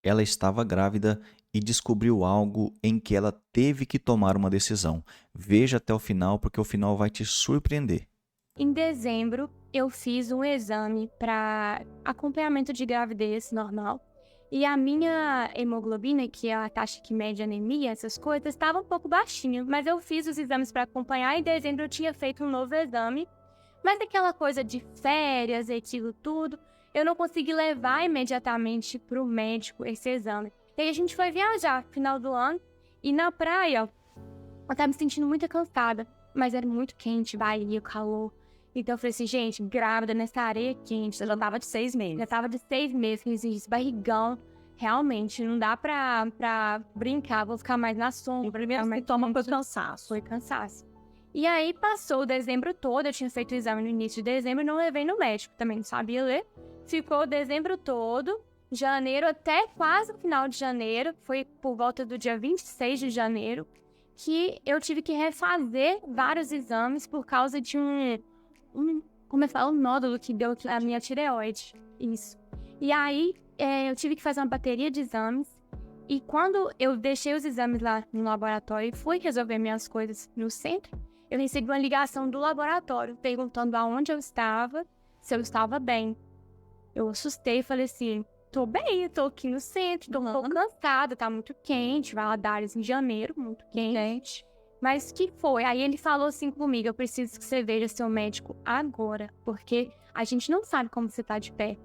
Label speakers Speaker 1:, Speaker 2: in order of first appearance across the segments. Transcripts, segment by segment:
Speaker 1: Ela estava grávida e descobriu algo em que ela teve que tomar uma decisão. Veja até o final, porque o final vai te surpreender.
Speaker 2: Em dezembro, eu fiz um exame para acompanhamento de gravidez normal. E a minha hemoglobina, que é a taxa que mede anemia, essas coisas, estava um pouco baixinha. Mas eu fiz os exames para acompanhar e em dezembro eu tinha feito um novo exame. Mas aquela coisa de férias e aquilo tudo, eu não consegui levar imediatamente para o médico esse exame. E aí a gente foi viajar, final do ano, e na praia eu tava me sentindo muito cansada, mas era muito quente, Bahia, calor. Então eu falei assim, gente, grávida nessa areia quente.
Speaker 3: Você já tava de 6 meses.
Speaker 2: Já tava de 6 meses, falei assim, esse barrigão, realmente, não dá pra brincar, vou ficar mais na sombra.
Speaker 3: O primeiro
Speaker 2: ficar mais
Speaker 3: sintoma foi
Speaker 2: quente.
Speaker 3: cansaço.
Speaker 2: Foi cansaço. E aí passou o dezembro todo, eu tinha feito o exame no início de dezembro e não levei no médico, também não sabia ler. Ficou o dezembro todo, janeiro até quase o final de janeiro, foi por volta do dia 26 de janeiro, que eu tive que refazer vários exames por causa de como eu falo, um nódulo que deu a minha tireoide. Isso. E aí, eu tive que fazer uma bateria de exames. E quando eu deixei os exames lá no laboratório e fui resolver minhas coisas no centro, eu recebi uma ligação do laboratório perguntando aonde eu estava, se eu estava bem. Eu assustei e falei assim, tô bem, tô aqui no centro, tô um pouco cansada, tá muito quente, Valadares em janeiro, muito quente. Mas que foi? Aí ele falou assim comigo, eu preciso que você veja seu médico agora, porque a gente não sabe como você tá de pé.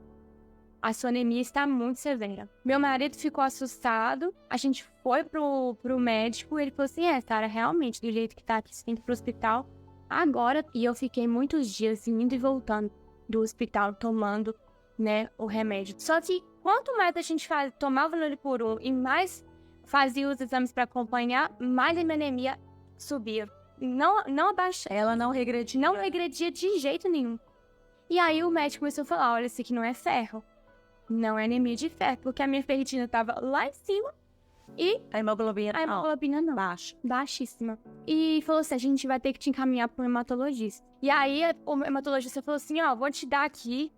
Speaker 2: A sua anemia está muito severa. Meu marido ficou assustado, a gente foi pro médico, ele falou assim, Sara, realmente, do jeito que tá aqui, você tem que ir pro hospital agora. E eu fiquei muitos dias indo e voltando do hospital, tomando, né, o remédio. Só que quanto mais a gente tomava o Noripurum e mais fazia os exames para acompanhar, mais a minha anemia subia. Não abaixava.
Speaker 3: Ela não regredia.
Speaker 2: Não regredia de jeito nenhum. E aí o médico começou a falar, olha, isso aqui não é ferro. Não é anemia de ferro, porque a minha ferritina estava lá em cima e
Speaker 3: A hemoglobina
Speaker 2: a hemoglobina não.
Speaker 3: baixa.
Speaker 2: Baixíssima. E falou assim, a gente vai ter que te encaminhar para um hematologista. E aí o hematologista falou assim, ó, vou te dar aqui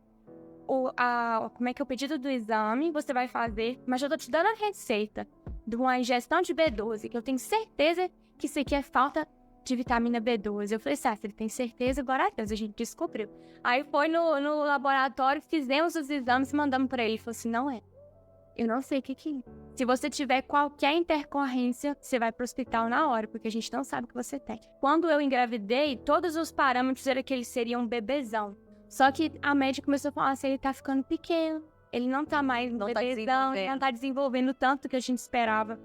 Speaker 2: como é que é o pedido do exame, você vai fazer, mas eu tô te dando a receita de uma ingestão de B12, que eu tenho certeza que isso aqui é falta de vitamina B12. Eu falei, se ele tem certeza, glória a Deus, a gente descobriu. Aí foi no laboratório, fizemos os exames e mandamos pra ele. Ele falou assim, não é. Eu não sei o que é. Se você tiver qualquer intercorrência, você vai pro hospital na hora, porque a gente não sabe o que você tem. Quando eu engravidei, todos os parâmetros eram que ele seria um bebezão. Só que a médica começou a falar assim, ele tá ficando pequeno, ele não tá mais um bebezão, ele não tá desenvolvendo tanto que a gente esperava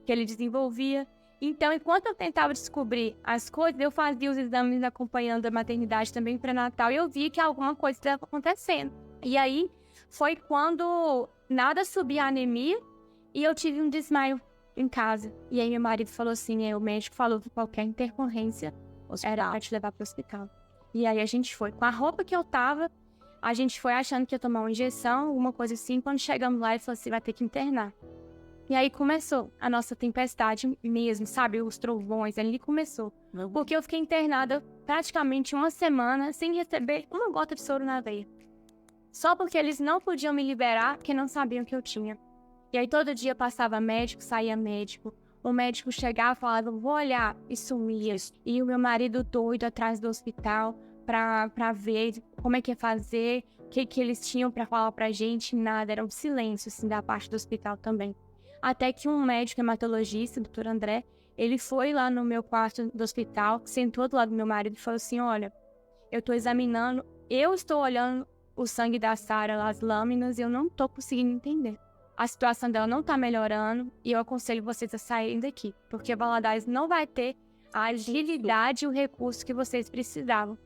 Speaker 2: que ele desenvolvia. Então, enquanto eu tentava descobrir as coisas, eu fazia os exames acompanhando a maternidade também pré-natal e eu vi que alguma coisa estava acontecendo. E aí, foi quando nada subia a anemia e eu tive um desmaio em casa. E aí, meu marido falou assim, o médico falou que qualquer intercorrência era pra te levar pro hospital. E aí a gente foi. Com a roupa que eu tava, a gente foi achando que ia tomar uma injeção, alguma coisa assim. Quando chegamos lá, ele falou assim, vai ter que internar. E aí começou a nossa tempestade mesmo, sabe? Os trovões, ali começou. Porque eu fiquei internada praticamente uma semana sem receber uma gota de soro na veia. Só porque eles não podiam me liberar, porque não sabiam que eu tinha. E aí todo dia passava médico, saía médico. O médico chegava e falava, vou olhar, e sumia. E o meu marido doido atrás do hospital pra ver como é que ia fazer, o que eles tinham pra falar pra gente, nada. Era um silêncio, assim, da parte do hospital também. Até que um médico hematologista, o doutor André, ele foi lá no meu quarto do hospital, sentou do lado do meu marido e falou assim, olha, eu tô examinando, eu estou olhando o sangue da Sara, as lâminas, e eu não tô conseguindo entender. A situação dela não tá melhorando e eu aconselho vocês a saírem daqui, porque Valadares não vai ter a agilidade e o recurso que vocês precisavam.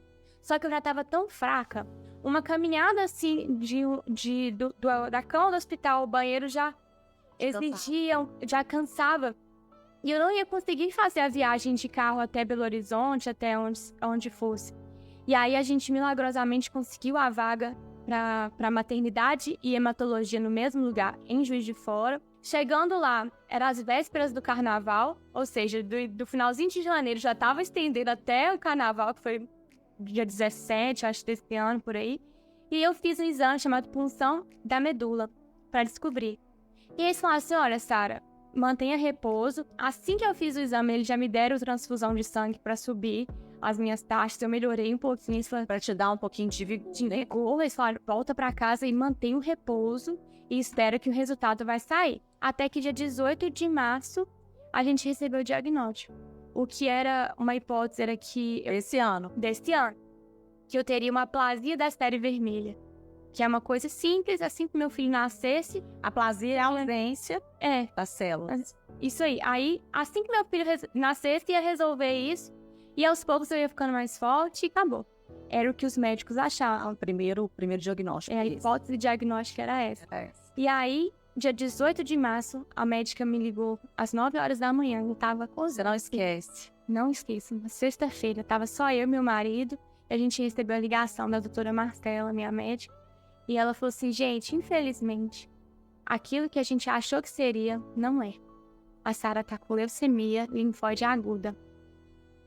Speaker 2: Só que eu já tava tão fraca, uma caminhada assim da cama do hospital ao banheiro já exigia, já cansava. E eu não ia conseguir fazer a viagem de carro até Belo Horizonte, até onde fosse. E aí a gente milagrosamente conseguiu a vaga para maternidade e hematologia no mesmo lugar, em Juiz de Fora. Chegando lá, eram as vésperas do carnaval, ou seja, do finalzinho de janeiro já estava estendendo até o carnaval, que foi dia 17, acho, desse ano, por aí. E eu fiz um exame chamado punção da medula, para descobrir. E eles falaram assim, olha, Sara, mantenha repouso. Assim que eu fiz o exame, eles já me deram transfusão de sangue pra subir as minhas taxas. Eu melhorei um pouquinho. Eles falaram,
Speaker 3: Pra te dar um pouquinho de
Speaker 2: vigor. Eles falaram, volta pra casa e mantém o repouso e espera que o resultado vai sair. Até que dia 18 de março, a gente recebeu o diagnóstico. O que era uma hipótese era que...
Speaker 3: Esse ano.
Speaker 2: Deste ano. Que eu teria uma aplasia da artéria vermelha. Que é uma coisa simples, assim que meu filho nascesse.
Speaker 3: Aplasia é a ausência das células.
Speaker 2: Isso aí. Aí, assim que meu filho nascesse, ia resolver isso. E aos poucos eu ia ficando mais forte e acabou. Era o que os médicos achavam.
Speaker 3: O primeiro diagnóstico.
Speaker 2: A hipótese diagnóstica era essa. E aí, dia 18 de março, a médica me ligou às 9 horas da manhã. Eu tava
Speaker 3: Você não esquece.
Speaker 2: Não esqueço. Na sexta-feira, tava só eu e meu marido. A gente recebeu a ligação da doutora Marcela, minha médica. E ela falou assim, gente, infelizmente, aquilo que a gente achou que seria, não é. A Sara tá com leucemia linfóide aguda.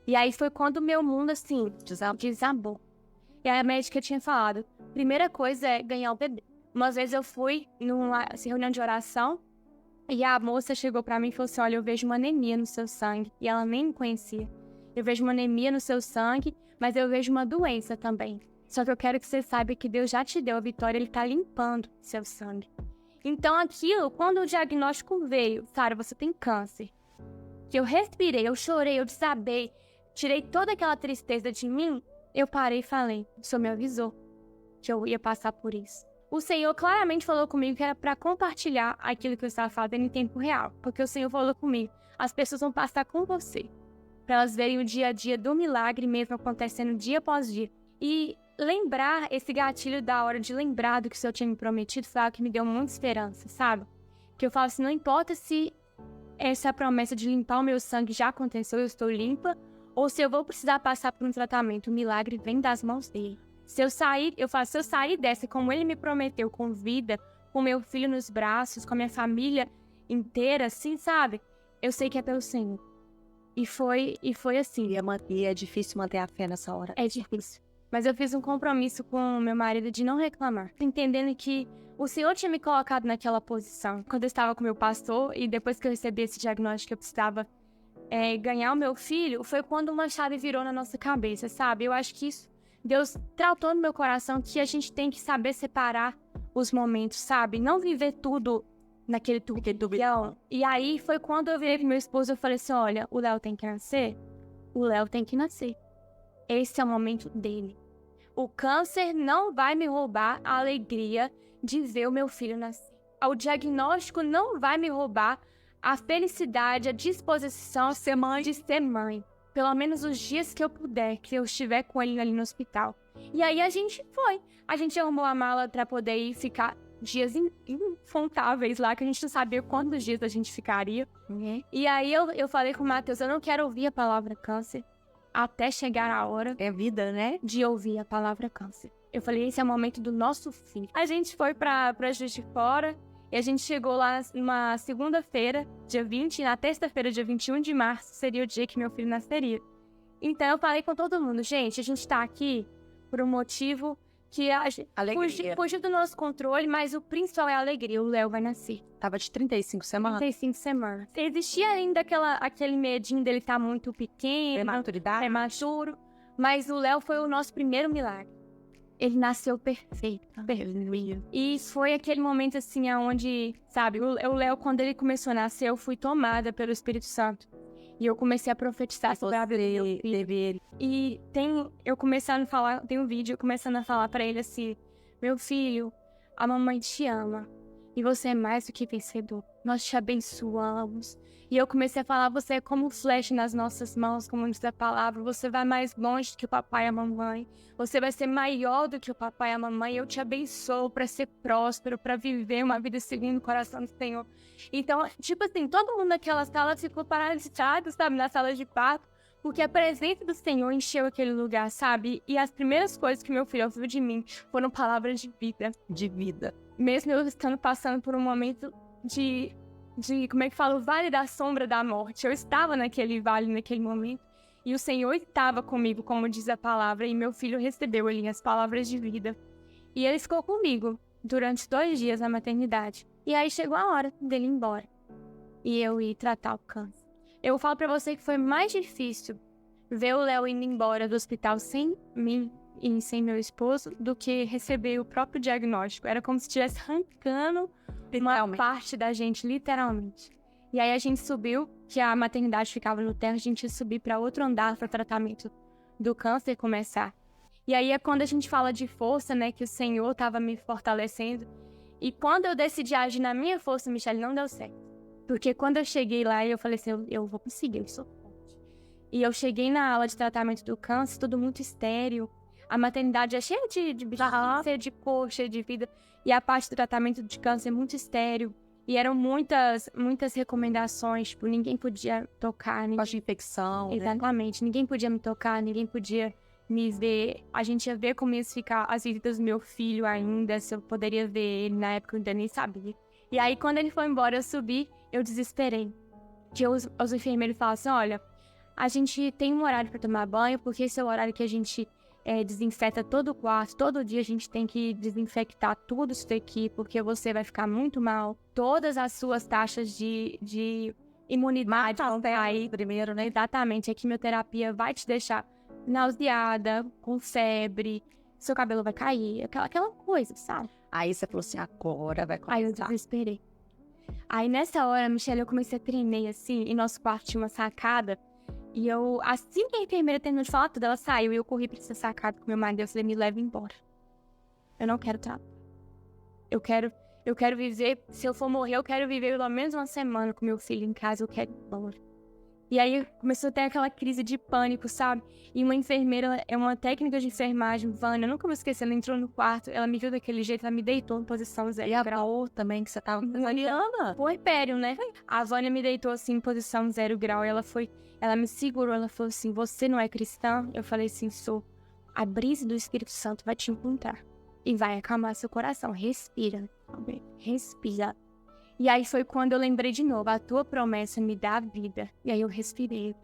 Speaker 2: E aí foi quando o meu mundo, assim, desabou. E aí a médica tinha falado, primeira coisa é ganhar o bebê. Umas vezes eu fui numa reunião de oração e a moça chegou pra mim e falou assim, olha, eu vejo uma anemia no seu sangue. E ela nem me conhecia. Eu vejo uma anemia no seu sangue, mas eu vejo uma doença também. Só que eu quero que você saiba que Deus já te deu a vitória, Ele tá limpando seu sangue. Então aquilo, quando o diagnóstico veio, Sara, você tem câncer. Que eu respirei, eu chorei, eu desabei, tirei toda aquela tristeza de mim, eu parei e falei, o Senhor me avisou que eu ia passar por isso. O Senhor claramente falou comigo que era para compartilhar aquilo que eu estava fazendo em tempo real. Porque o Senhor falou comigo, as pessoas vão passar com você. Para elas verem o dia a dia do milagre mesmo acontecendo dia após dia. E lembrar esse gatilho da hora de lembrar do que o Senhor tinha me prometido foi algo que me deu muita esperança, sabe? Que eu falo assim, não importa se essa promessa de limpar o meu sangue já aconteceu, eu estou limpa, ou se eu vou precisar passar por um tratamento, o milagre vem das mãos dele. Se eu sair dessa, como ele me prometeu, com vida, com meu filho nos braços, com a minha família inteira, assim, sabe? Eu sei que é pelo Senhor. E foi assim.
Speaker 3: E é difícil manter a fé nessa hora.
Speaker 2: É difícil. Mas eu fiz um compromisso com meu marido de não reclamar. Entendendo que o Senhor tinha me colocado naquela posição. Quando eu estava com meu pastor e depois que eu recebi esse diagnóstico que eu precisava ganhar o meu filho, foi quando uma chave virou na nossa cabeça, sabe? Eu acho que isso, Deus tratou no meu coração que a gente tem que saber separar os momentos, sabe? Não viver tudo naquele turbilhão. E aí foi quando eu virei pro meu esposo e falei assim, olha, o Léo tem que nascer? O Léo tem que nascer. Esse é o momento dele. O câncer não vai me roubar a alegria de ver o meu filho nascer. O diagnóstico não vai me roubar a felicidade, a disposição de ser mãe. Pelo menos os dias que eu puder, que eu estiver com ele ali no hospital. E aí a gente foi. A gente arrumou a mala pra poder ir ficar dias incontáveis lá, que a gente não sabia quantos dias a gente ficaria. E aí eu falei com o Matheus, eu não quero ouvir a palavra câncer até chegar a hora
Speaker 3: É vida, né?
Speaker 2: de ouvir a palavra câncer. Eu falei, esse é o momento do nosso filho. A gente foi pra Juiz de Fora e a gente chegou lá numa segunda-feira, dia 20, e na terça-feira, dia 21 de março, seria o dia que meu filho nasceria. Então eu falei com todo mundo, gente, a gente tá aqui por um motivo que fugiu do nosso controle, mas o principal é a alegria, o Léo vai nascer.
Speaker 3: Tava de 35 semanas.
Speaker 2: 35 semanas. Existia ainda aquele medinho dele estar muito pequeno, prematuro, mas o Léo foi o nosso primeiro milagre. Ele nasceu perfeito. E foi aquele momento assim, onde, sabe, o Léo, quando ele começou a nascer, eu fui tomada pelo Espírito Santo. E eu comecei a profetizar sobre a vida dele. E tem um vídeo eu começando a falar pra ele assim, meu filho, a mamãe te ama. E você é mais do que vencedor. Nós te abençoamos. E eu comecei a falar, você é como flecha nas nossas mãos, como diz a palavra. Você vai mais longe do que o papai e a mamãe. Você vai ser maior do que o papai e a mamãe. Eu te abençoo para ser próspero, para viver uma vida segundo o coração do Senhor. Então, tipo assim, todo mundo naquela sala ficou paralisado, sabe? Na sala de parto. Porque a presença do Senhor encheu aquele lugar, sabe? E as primeiras coisas que meu filho ouviu de mim foram palavras de vida.
Speaker 3: De vida.
Speaker 2: Mesmo eu estando passando por um momento de como é que fala, o vale da sombra da morte. Eu estava naquele vale, naquele momento, e o Senhor estava comigo, como diz a palavra, e meu filho recebeu ali as palavras de vida. E ele ficou comigo durante 2 dias na maternidade. E aí chegou a hora dele ir embora. E eu ir tratar o câncer. Eu falo pra você que foi mais difícil ver o Léo indo embora do hospital sem mim e sem meu esposo do que receber o próprio diagnóstico. Era como se estivesse arrancando uma parte da gente, literalmente. E aí a gente subiu, que a maternidade ficava no térreo, a gente ia subir para outro andar para o tratamento do câncer começar. E aí é quando a gente fala de força, né, que o Senhor estava me fortalecendo. E quando eu decidi agir na minha força, Michelle, não deu certo. Porque quando eu cheguei lá, eu falei assim, eu vou conseguir, eu sou forte. E eu cheguei na aula de tratamento do câncer, tudo muito estéril. A maternidade é cheia de bichinhos, cheia de cor, cheia de vida. E a parte do tratamento de câncer é muito estéril. E eram muitas recomendações, tipo, ninguém podia tocar.
Speaker 3: Gosto de infecção,
Speaker 2: Exatamente,
Speaker 3: né?
Speaker 2: Ninguém podia me tocar, ninguém podia me ver. A gente ia ver como ia ficar as visitas do meu filho ainda, se eu poderia ver ele. Na época eu ainda nem sabia. E aí, quando ele foi embora, eu subi, eu desesperei. Que os enfermeiros falaram assim, olha, a gente tem um horário para tomar banho, porque esse é o horário que a gente desinfeta todo o quarto. Todo dia a gente tem que desinfectar tudo isso daqui, porque você vai ficar muito mal. Todas as suas taxas de imunidade vão cair
Speaker 3: primeiro, né?
Speaker 2: Exatamente, a quimioterapia vai te deixar nauseada, com febre, seu cabelo vai cair, aquela coisa, sabe?
Speaker 3: Aí você falou assim, agora vai começar.
Speaker 2: Aí eu desesperei. Aí nessa hora, Michelle, eu comecei a tremer assim, e nosso quarto tinha uma sacada, e eu, assim que a enfermeira terminou de falar tudo, ela saiu, e eu corri pra essa sacada com meu marido, eu falei, me leva embora. Eu não quero tratar. Eu quero viver, se eu for morrer, eu quero viver pelo menos uma semana com meu filho em casa, eu quero ir embora. E aí começou a ter aquela crise de pânico, sabe? E uma enfermeira, é uma técnica de enfermagem, Vânia, eu nunca vou esquecer, ela entrou no quarto, ela me viu daquele jeito, ela me deitou em posição 0 grau.
Speaker 3: E a também, que você tava...
Speaker 2: Vânia, puerpério, né? A Vânia me deitou assim em posição 0 grau, e ela me segurou, ela falou assim, você não é cristã? Eu falei assim, sou. A brisa do Espírito Santo vai te encontrar e vai acalmar seu coração, respira, respira. E aí foi quando eu lembrei de novo, a tua promessa me dá vida. E aí eu respirei.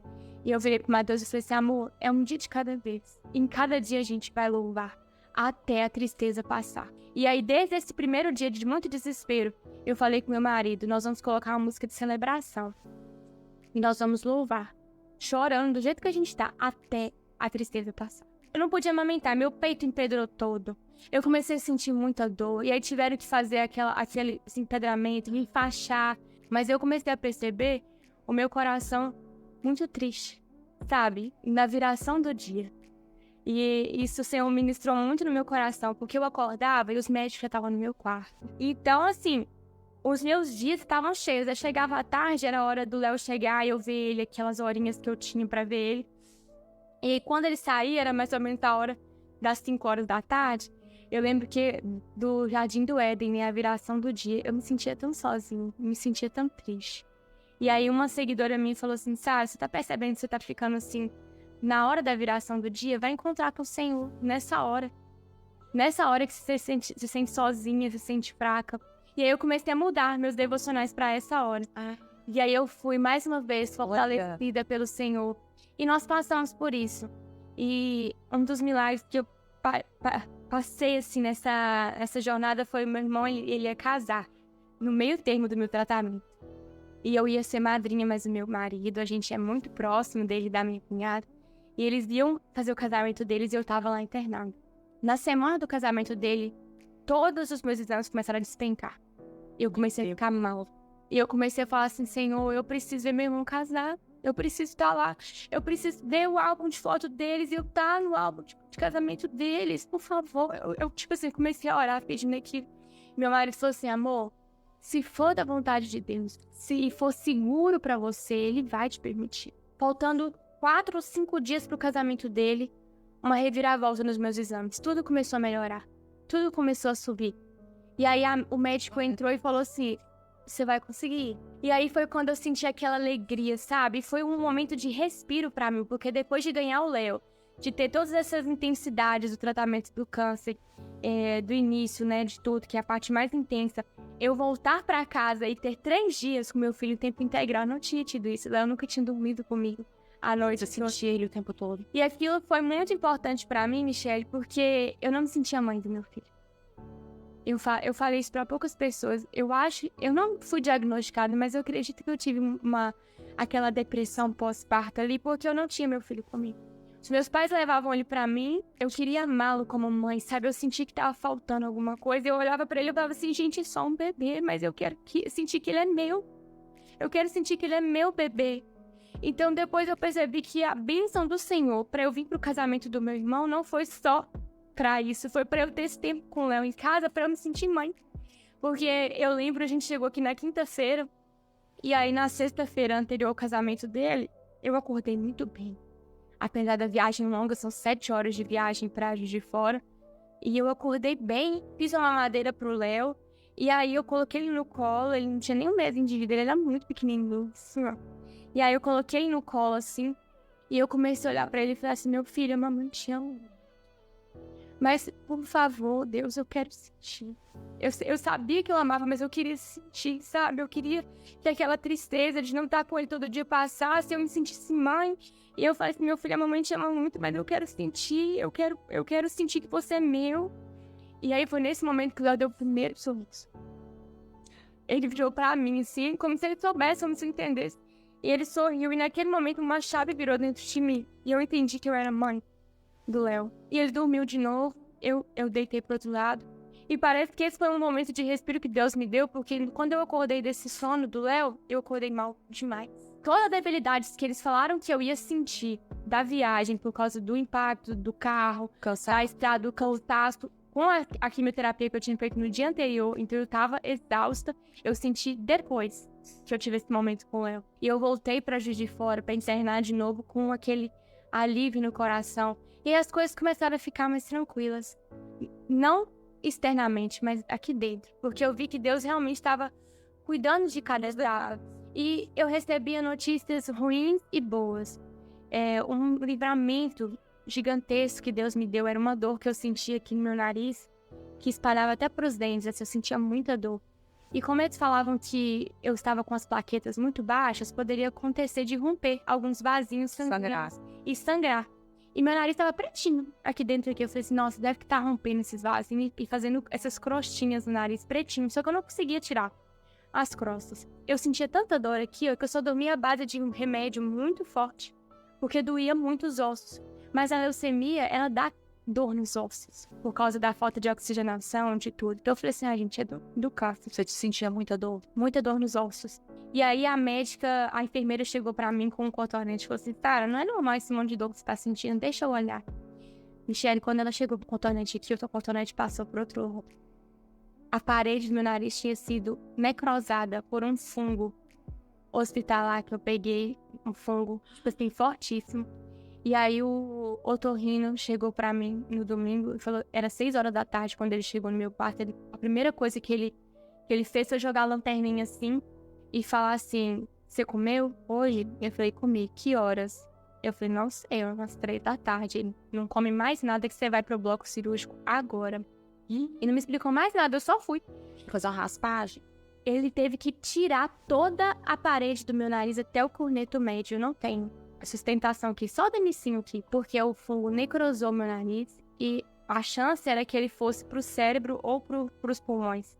Speaker 2: E eu virei pro Matheus e falei assim, amor, é um dia de cada vez. Em cada dia a gente vai louvar, até a tristeza passar. E aí desde esse primeiro dia de muito desespero, eu falei com meu marido, nós vamos colocar uma música de celebração. E nós vamos louvar, chorando do jeito que a gente tá, até a tristeza passar. Eu não podia amamentar, meu peito empedrou todo. Eu comecei a sentir muita dor, e aí tiveram que fazer aquele empedramento, me enfaixar. Mas eu comecei a perceber o meu coração muito triste, sabe? Na viração do dia. E isso o Senhor ministrou muito no meu coração, porque eu acordava e os médicos já estavam no meu quarto. Então, assim, os meus dias estavam cheios. Eu chegava à tarde, era a hora do Léo chegar e eu ver ele, aquelas horinhas que eu tinha pra ver ele. E quando ele saía, era mais ou menos a hora das 5 horas da tarde. Eu lembro que do Jardim do Éden, né, a viração do dia, eu me sentia tão sozinha, me sentia tão triste. E aí uma seguidora minha falou assim, Sara, você tá percebendo que você tá ficando assim, na hora da viração do dia, vai encontrar com o Senhor, nessa hora. Nessa hora que você se sente sozinha, se sente fraca. E aí eu comecei a mudar meus devocionais pra essa hora. E aí eu fui mais uma vez fortalecida pelo Senhor. E nós passamos por isso. E um dos milagres que eu passei assim nessa jornada foi meu irmão, ele ia casar no meio termo do meu tratamento. E eu ia ser madrinha, mas o meu marido, a gente é muito próximo dele, da minha cunhada. E eles iam fazer o casamento deles e eu tava lá internada. Na semana do casamento dele, todos os meus exames começaram a despencar. Eu comecei a ficar mal. E eu comecei a falar assim, Senhor, eu preciso ver meu irmão casar. Eu preciso estar lá. Eu preciso ver o álbum de foto deles e eu estar no álbum de casamento deles. Por favor. Eu tipo assim, comecei a orar pedindo aquilo. Meu marido falou assim, amor, se for da vontade de Deus, se for seguro pra você, ele vai te permitir. Faltando 4 ou 5 dias pro casamento dele, uma reviravolta nos meus exames. Tudo começou a melhorar. Tudo começou a subir. E aí o médico entrou e falou assim, você vai conseguir. E aí foi quando eu senti aquela alegria, sabe? Foi um momento de respiro pra mim, porque depois de ganhar o Léo, de ter todas essas intensidades do tratamento do câncer, do início, né, de tudo, que é a parte mais intensa, eu voltar pra casa e ter 3 dias com meu filho em tempo integral, não tinha tido isso. Léo nunca tinha dormido comigo à noite.
Speaker 3: Eu sentia ele o tempo todo.
Speaker 2: E aquilo foi muito importante pra mim, Michelle, porque eu não me sentia mãe do meu filho. Eu falei isso para poucas pessoas. Eu não fui diagnosticada, mas eu acredito que eu tive aquela depressão pós-parto ali, porque eu não tinha meu filho comigo. Os meus pais levavam ele pra mim, eu queria amá-lo como mãe, sabe? Eu senti que tava faltando alguma coisa. Eu olhava pra ele e falava assim, gente, é só um bebê, mas eu quero sentir que ele é meu. Eu quero sentir que ele é meu bebê. Então depois eu percebi que a bênção do Senhor pra eu vir pro casamento do meu irmão não foi só pra isso, foi pra eu ter esse tempo com o Léo em casa, pra eu me sentir mãe. Porque eu lembro, a gente chegou aqui na quinta-feira, e aí na sexta-feira anterior ao casamento dele, eu acordei muito bem. Apesar da viagem longa, são 7 horas de viagem pra Juiz de Fora. E eu acordei bem, fiz uma mamadeira pro Léo. E aí eu coloquei ele no colo, ele não tinha nem um mês de vida, ele era muito pequenininho, assim, ó. E aí eu coloquei ele no colo, assim, e eu comecei a olhar pra ele e falei assim, meu filho, a mamãe te ama. Mas, por favor, Deus, eu quero sentir. Eu sabia que eu amava, mas eu queria sentir, sabe? Eu queria que aquela tristeza de não estar com ele todo dia passasse, eu me sentisse mãe. E eu falei assim, meu filho, a mamãe te ama muito, mas eu quero sentir, eu quero sentir que você é meu. E aí foi nesse momento que o Léo deu o primeiro sorriso. Ele virou pra mim, assim, como se ele soubesse, como se eu entendesse. E ele sorriu, e naquele momento uma chave virou dentro de mim. E eu entendi que eu era mãe do Léo. E ele dormiu de novo, eu deitei pro outro lado. E parece que esse foi um momento de respiro que Deus me deu, porque quando eu acordei desse sono do Léo, eu acordei mal demais. Todas as debilidades que eles falaram que eu ia sentir da viagem por causa do impacto do carro, da estrada, do cansaço, com a quimioterapia que eu tinha feito no dia anterior, então eu tava exausta, eu senti depois que eu tive esse momento com o Léo. E eu voltei pra Juiz de Fora pra internar de novo com aquele alívio no coração. E aí as coisas começaram a ficar mais tranquilas. Não externamente, mas aqui dentro. Porque eu vi que Deus realmente estava cuidando de cada etapa. E eu recebia notícias ruins e boas. Um livramento gigantesco que Deus me deu. Era uma dor que eu sentia aqui no meu nariz, que espalhava até para os dentes. Assim, eu sentia muita dor. E como eles falavam que eu estava com as plaquetas muito baixas, poderia acontecer de romper alguns vasinhos sanguíneos e sangrar. E meu nariz estava pretinho aqui dentro. Aqui. Eu falei assim, nossa, deve que tá rompendo esses vasinhos e fazendo essas crostinhas no nariz pretinho. Só que eu não conseguia tirar as crostas. Eu sentia tanta dor aqui, ó, que eu só dormia à base de um remédio muito forte, porque doía muito os ossos. Mas a leucemia, ela dá dor nos ossos, por causa da falta de oxigenação, de tudo. Então eu falei assim, gente, é do câncer.
Speaker 3: Você te sentia muita dor?
Speaker 2: Muita dor nos ossos. E aí a enfermeira chegou pra mim com um cotonete e falou assim, cara, não é normal esse monte de dor que você tá sentindo, deixa eu olhar. Michele, quando ela chegou com o cotonete aqui, o cotonete passou por outro lado. A parede do meu nariz tinha sido necrosada por um fungo hospitalar que eu peguei, um fungo, tipo assim, fortíssimo. E aí o otorrino chegou pra mim no domingo e falou, era 6 horas da tarde quando ele chegou no meu quarto, a primeira coisa que ele fez foi jogar a lanterninha assim e falar assim, você comeu hoje? Eu falei, comi, que horas? Eu falei, não sei, umas 3 da tarde, ele não come mais nada que você vai pro bloco cirúrgico agora. E não me explicou mais nada, eu só fui.
Speaker 3: Fazer uma raspagem?
Speaker 2: Ele teve que tirar toda a parede do meu nariz até o corneto médio. Eu não tenho a sustentação aqui, só o demicinho aqui, porque o fungo necrosou meu nariz e a chance era que ele fosse pro cérebro ou pros pulmões.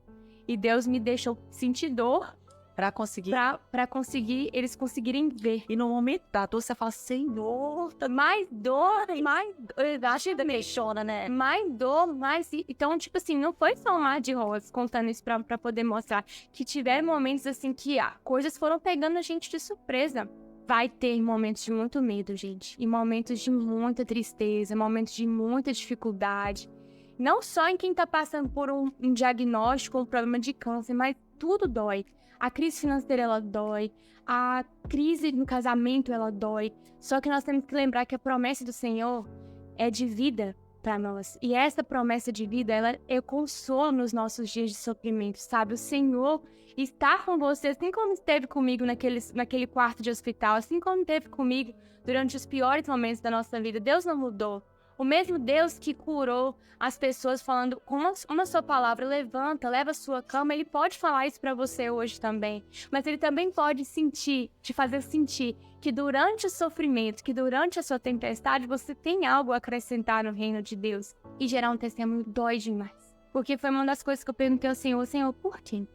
Speaker 2: E Deus me deixou sentir dor
Speaker 3: pra conseguir
Speaker 2: eles conseguirem ver.
Speaker 3: E no momento da dor, você fala, Senhor,
Speaker 2: mais dor.
Speaker 3: Eu acho que mexona, né?
Speaker 2: Mais dor, mais... Então, tipo assim, não foi só um mar de rosas contando isso pra poder mostrar que tiver momentos assim que coisas foram pegando a gente de surpresa. Vai ter momentos de muito medo, gente. E momentos de muita tristeza, momentos de muita dificuldade. Não só em quem tá passando por um diagnóstico, um problema de câncer, mas tudo dói. A crise financeira, ela dói. A crise no casamento, ela dói. Só que nós temos que lembrar que a promessa do Senhor é de vida para nós. E essa promessa de vida, ela é consolo nos nossos dias de sofrimento, sabe? O Senhor está com você, assim como esteve comigo naquele quarto de hospital, assim como esteve comigo durante os piores momentos da nossa vida. Deus não mudou. O mesmo Deus que curou as pessoas falando com uma só palavra, levanta, leva a sua cama, Ele pode falar isso pra você hoje também. Mas Ele também pode te fazer sentir que durante o sofrimento, que durante a sua tempestade, você tem algo a acrescentar no reino de Deus. E gerar um testemunho dói demais. Porque foi uma das coisas que eu perguntei ao Senhor, por quê?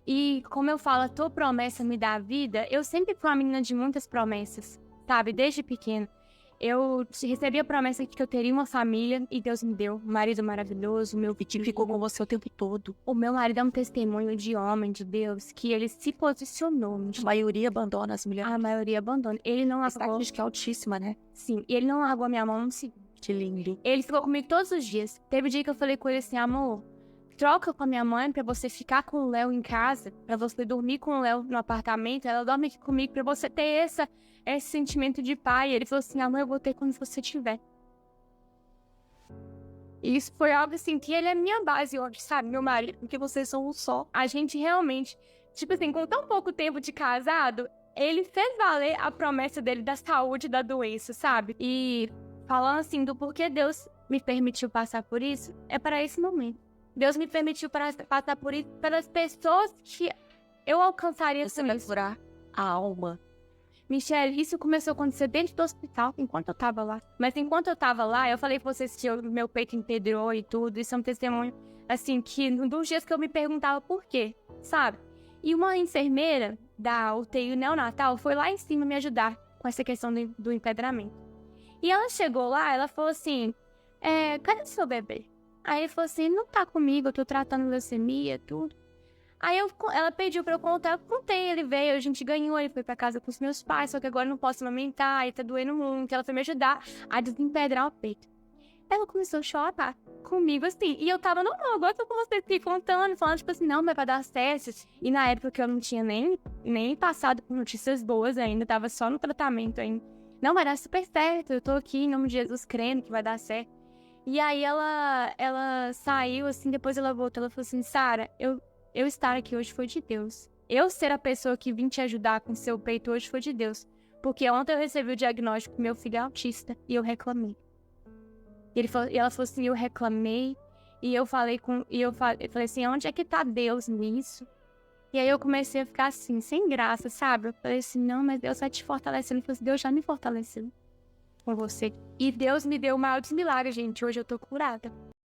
Speaker 2: E como eu falo, a tua promessa me dá vida, eu sempre fui uma menina de muitas promessas, sabe? Desde pequena. Eu recebi a promessa de que eu teria uma família e Deus me deu. Um marido maravilhoso, meu
Speaker 3: E que ficou com você o tempo todo.
Speaker 2: O meu marido é um testemunho de homem, de Deus, que ele se posicionou.
Speaker 3: A maioria abandona as mulheres.
Speaker 2: A maioria abandona. Ele não
Speaker 3: A
Speaker 2: largou.
Speaker 3: estatística é altíssima, né?
Speaker 2: Sim, e ele não largou a minha mão no segundo.
Speaker 3: Que lindo.
Speaker 2: Ele ficou comigo todos os dias. Teve um dia que eu falei com ele assim, amor, troca com a minha mãe pra você ficar com o Léo em casa, pra você dormir com o Léo no apartamento, ela dorme aqui comigo pra você ter esse sentimento de pai. Ele falou assim, amor, eu vou ter quando você tiver. E isso foi algo assim, que ele é minha base hoje, sabe, meu marido?
Speaker 3: Porque vocês são um só.
Speaker 2: A gente realmente, tipo assim, com tão pouco tempo de casado, ele fez valer a promessa dele da saúde e da doença, sabe? E falando assim do porquê Deus me permitiu passar por isso, é para esse momento. Deus me permitiu passar por isso pelas pessoas que eu alcançaria
Speaker 3: Você
Speaker 2: com
Speaker 3: vai
Speaker 2: isso.
Speaker 3: curar a alma.
Speaker 2: Michelle, isso começou a acontecer dentro do hospital, enquanto eu tava lá. Mas enquanto eu tava lá, eu falei pra vocês que meu peito empedrou e tudo. Isso é um testemunho, assim, que dos dias que eu me perguntava por quê, sabe? E uma enfermeira da UTI neonatal foi lá em cima me ajudar com essa questão do empedramento. E ela chegou lá, ela falou assim, cadê seu bebê? Aí ele falou assim, não tá comigo, eu tô tratando leucemia, tudo. Aí ela pediu pra eu contar, eu contei, ele veio, a gente ganhou, ele foi pra casa com os meus pais, só que agora eu não posso amamentar, aí tá doendo muito, ela foi me ajudar a desempedrar o peito. Ela começou a chorar comigo, assim, e eu tava normal, agora eu tô com vocês aqui contando, falando, tipo assim, não, mas vai dar certo. E na época que eu não tinha nem passado por notícias boas ainda, tava só no tratamento ainda. Não, vai dar super certo, eu tô aqui em nome de Jesus crendo que vai dar certo. E aí ela saiu, assim, depois ela voltou, ela falou assim, Sara, eu estar aqui hoje foi de Deus. Eu ser a pessoa que vim te ajudar com seu peito hoje foi de Deus. Porque ontem eu recebi o diagnóstico que meu filho é autista e eu reclamei. E ela falou assim, eu reclamei. E eu falei assim, onde é que tá Deus nisso? E aí eu comecei a ficar assim, sem graça, sabe? Eu falei assim, não, mas Deus vai te fortalecendo. Ele falou assim, Deus já me fortaleceu com você. E Deus me deu o maior dos milagres, gente. Hoje eu tô curada.